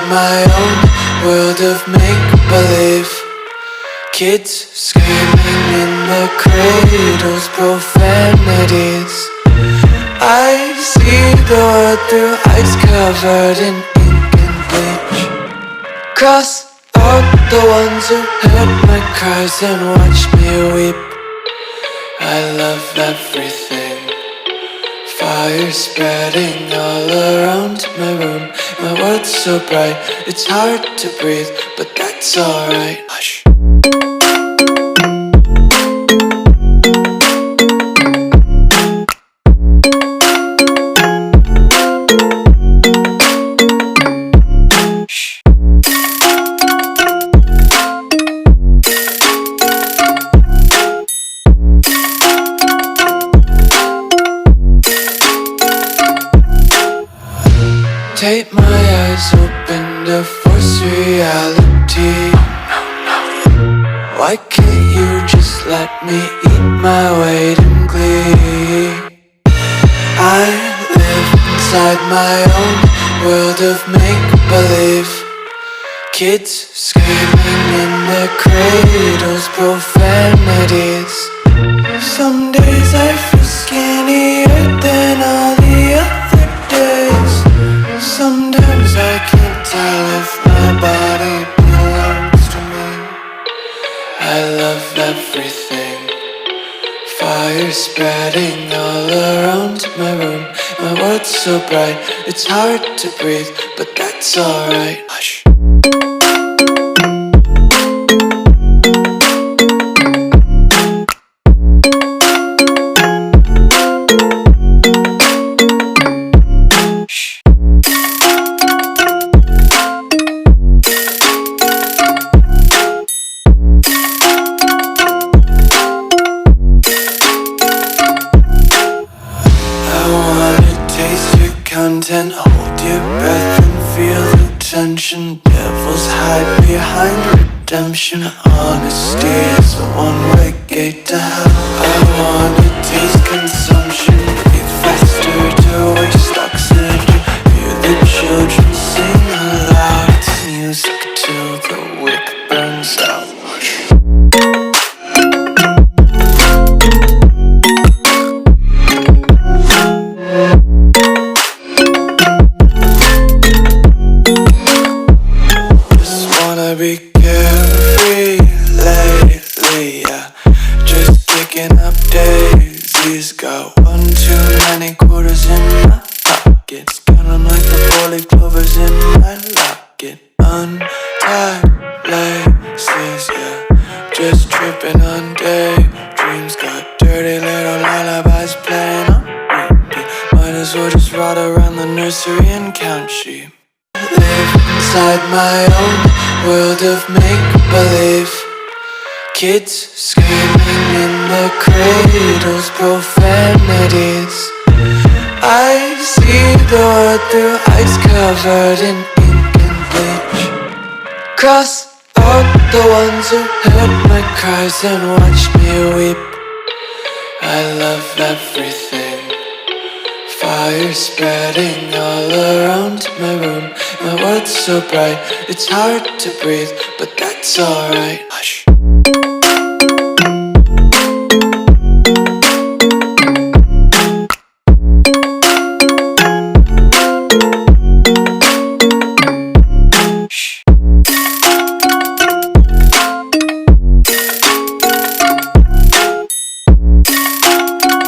my own world of make-believe. Kids screaming in the cradles, profanities. I see the world through eyes covered in ink and bleach. Cross out the ones who heard my cries and watched me weep. I love everything. Fire spreading all around my room. My world's so bright, it's hard to breathe, but that's alright. Hush. Tape my eyes open to force reality. Why can't you just let me eat my weight in glee? I live inside my own world of make-believe. Kids screaming in their cradles, profanities. Some days I feel skinnier than all the other days. Sometimes I can't tell if my body belongs to me. I love everything. Fire spreading all around my room. My world's so bright, it's hard to breathe, but that's alright. Hush. Content, hold your breath and feel the tension. Devils hide behind redemption. Honesty is a one-way gate to hell. I wanna taste consumption. Breathe faster to waste oxygen. Hear the children sing aloud. It's music till the wick burns out. Be carefree lately, yeah. Just picking up daisies. Got one too many quarters in my pockets. Counting like the 4-leaf clovers in my locket. Untied laces, yeah. Just tripping on daydreams. Got dirty little lullabies playing on repeat. Might as well just ride around the nursery and count sheep. Live inside my own world of make-believe. Kids screaming in their cradles, profanities. I see the world through eyes covered in ink and bleach. Cross out the ones who heard my cries and watched me weep. I love everything. Fire spreading all around my room. My world's so bright, it's hard to breathe, but that's alright. Hush.